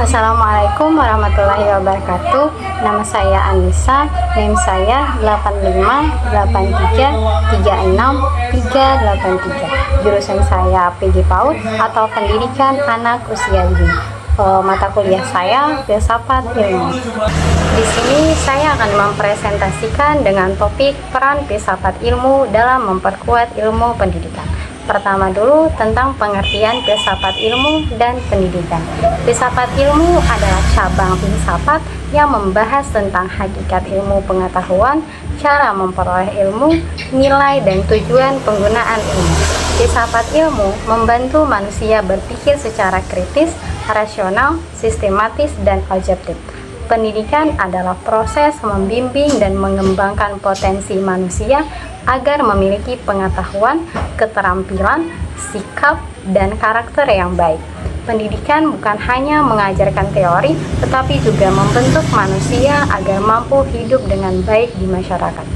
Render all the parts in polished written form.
Assalamualaikum warahmatullahi wabarakatuh. Nama saya Anissa, NIM saya 8583363833. Jurusan saya PG PAUD atau Pendidikan Anak Usia Dini. Mata kuliah saya Filsafat Ilmu. Di sini saya akan mempresentasikan dengan topik peran filsafat ilmu dalam memperkuat ilmu pendidikan. Pertama dulu tentang pengertian filsafat ilmu dan pendidikan. Filsafat ilmu adalah cabang filsafat yang membahas tentang hakikat ilmu pengetahuan, cara memperoleh ilmu, nilai dan tujuan penggunaan ilmu. Filsafat ilmu membantu manusia berpikir secara kritis, rasional, sistematis, dan objektif. Pendidikan adalah proses membimbing dan mengembangkan potensi manusia agar memiliki pengetahuan, keterampilan, sikap, dan karakter yang baik. Pendidikan bukan hanya mengajarkan teori, tetapi juga membentuk manusia agar mampu hidup dengan baik di masyarakat.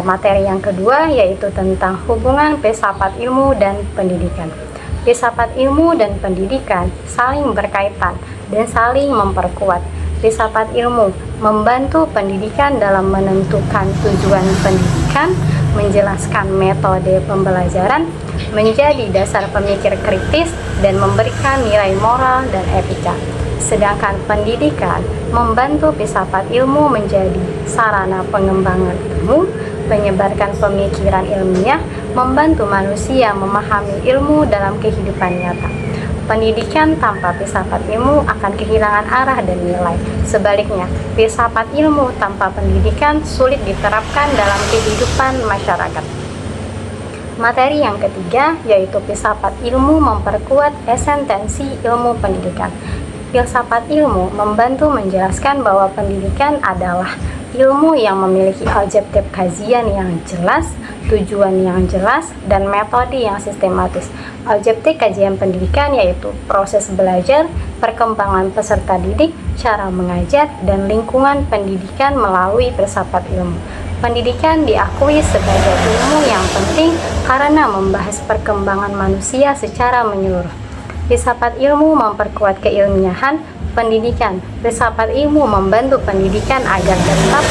Materi yang kedua yaitu tentang hubungan filsafat ilmu dan pendidikan. Filsafat ilmu dan pendidikan saling berkaitan dan saling memperkuat. Filsafat ilmu membantu pendidikan dalam menentukan tujuan pendidikan, menjelaskan metode pembelajaran, menjadi dasar pemikir kritis, dan memberikan nilai moral dan etika. Sedangkan pendidikan membantu filsafat ilmu menjadi sarana pengembangan ilmu, menyebarkan pemikiran ilmiah, membantu manusia memahami ilmu dalam kehidupan nyata. Pendidikan tanpa filsafat ilmu akan kehilangan arah dan nilai. Sebaliknya, filsafat ilmu tanpa pendidikan sulit diterapkan dalam kehidupan masyarakat. Materi yang ketiga yaitu filsafat ilmu memperkuat esensi ilmu pendidikan. Filsafat ilmu membantu menjelaskan bahwa pendidikan adalah ilmu yang memiliki objektif kajian yang jelas, tujuan yang jelas, dan metode yang sistematis. Objektif kajian pendidikan yaitu proses belajar, perkembangan peserta didik, cara mengajar, dan lingkungan pendidikan melalui filsafat ilmu. Pendidikan diakui sebagai ilmu yang penting karena membahas perkembangan manusia secara menyeluruh. Filsafat ilmu memperkuat keilmiahan pendidikan. Filsafat ilmu membantu pendidikan agar tetap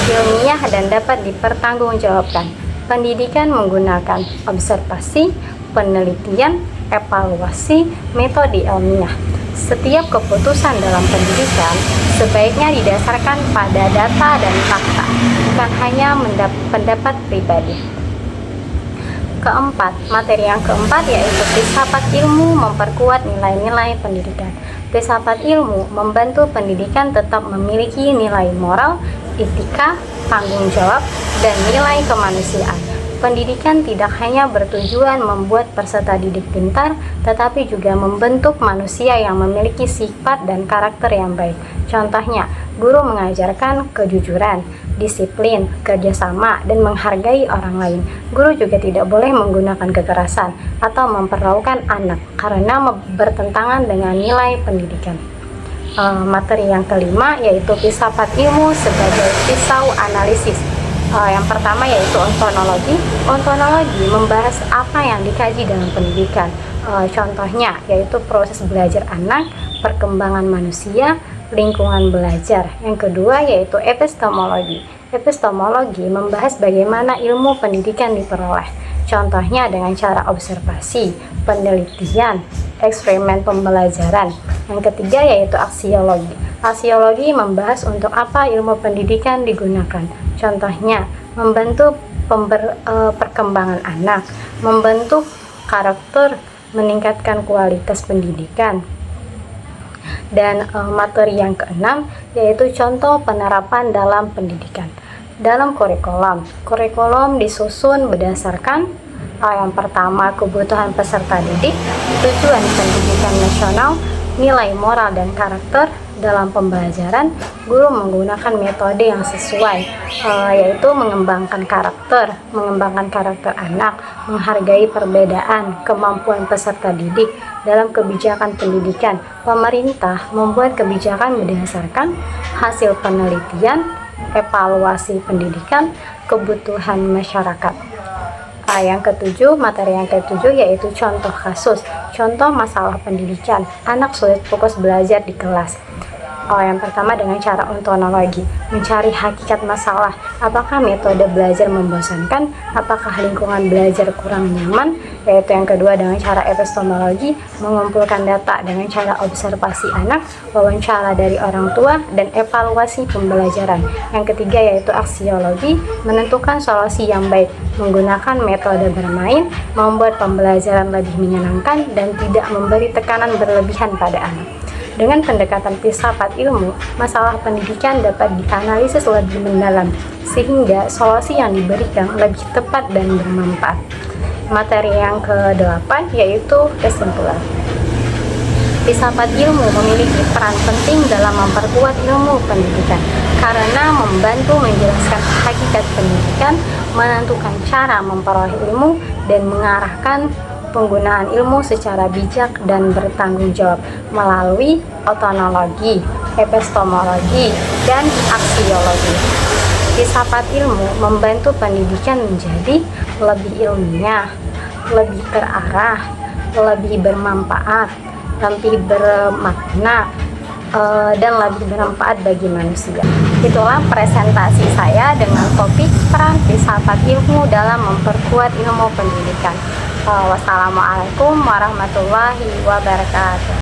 ilmiah dan dapat dipertanggungjawabkan. Pendidikan menggunakan observasi, penelitian, evaluasi, metode ilmiah. Setiap keputusan dalam pendidikan sebaiknya didasarkan pada data dan fakta, bukan hanya pendapat pribadi. Keempat, materi yang keempat yaitu filsafat ilmu memperkuat nilai-nilai pendidikan. Filsafat ilmu membantu pendidikan tetap memiliki nilai moral, etika, tanggung jawab, dan nilai kemanusiaan. Pendidikan tidak hanya bertujuan membuat peserta didik pintar, tetapi juga membentuk manusia yang memiliki sifat dan karakter yang baik. Contohnya, guru mengajarkan kejujuran, disiplin, kerjasama, dan menghargai orang lain. Guru juga tidak boleh menggunakan kekerasan atau memperlakukan anak karena bertentangan dengan nilai pendidikan. Materi yang kelima yaitu filsafat ilmu sebagai pisau analisis. Yang pertama yaitu ontologi. Ontologi membahas apa yang dikaji dalam pendidikan. Contohnya yaitu proses belajar anak, perkembangan manusia, lingkungan belajar. Yang kedua yaitu epistemologi. Epistemologi membahas bagaimana ilmu pendidikan diperoleh. Contohnya dengan cara observasi, penelitian, eksperimen pembelajaran. Yang ketiga yaitu aksiologi. Aksiologi membahas untuk apa ilmu pendidikan digunakan. Contohnya membantu perkembangan anak, membentuk karakter, meningkatkan kualitas pendidikan. Dan materi yang keenam yaitu contoh penerapan dalam pendidikan. Dalam kurikulum disusun berdasarkan yang pertama kebutuhan peserta didik, tujuan pendidikan nasional, nilai moral dan karakter. Dalam pembelajaran, guru menggunakan metode yang sesuai, yaitu mengembangkan karakter anak, menghargai perbedaan, kemampuan peserta didik. Dalam kebijakan pendidikan, pemerintah membuat kebijakan berdasarkan hasil penelitian, evaluasi pendidikan, kebutuhan masyarakat. Materi yang ketujuh yaitu contoh kasus, contoh masalah pendidikan, anak sulit fokus belajar di kelas. Yang pertama dengan cara ontologi, mencari hakikat masalah. Apakah metode belajar membosankan? Apakah lingkungan belajar kurang nyaman? Yaitu yang kedua dengan cara epistemologi, mengumpulkan data dengan cara observasi anak, wawancara dari orang tua, dan evaluasi pembelajaran. Yang ketiga yaitu aksiologi, menentukan solusi yang baik, menggunakan metode bermain, membuat pembelajaran lebih menyenangkan, dan tidak memberi tekanan berlebihan pada anak. Dengan pendekatan filsafat ilmu, masalah pendidikan dapat dianalisis lebih mendalam, sehingga solusi yang diberikan lebih tepat dan bermanfaat. Materi yang ke-8 yaitu kesimpulan. Filsafat ilmu memiliki peran penting dalam memperkuat ilmu pendidikan, karena membantu menjelaskan hakikat pendidikan, menentukan cara memperoleh ilmu, dan mengarahkan penggunaan ilmu secara bijak dan bertanggung jawab melalui ontologi, epistemologi, dan aksiologi. Filsafat ilmu membantu pendidikan menjadi lebih ilmiah, lebih terarah, lebih bermanfaat, lebih bermakna, dan lebih bermanfaat bagi manusia. Itulah presentasi saya dengan topik peran filsafat ilmu dalam memperkuat ilmu pendidikan. Wassalamualaikum warahmatullahi wabarakatuh.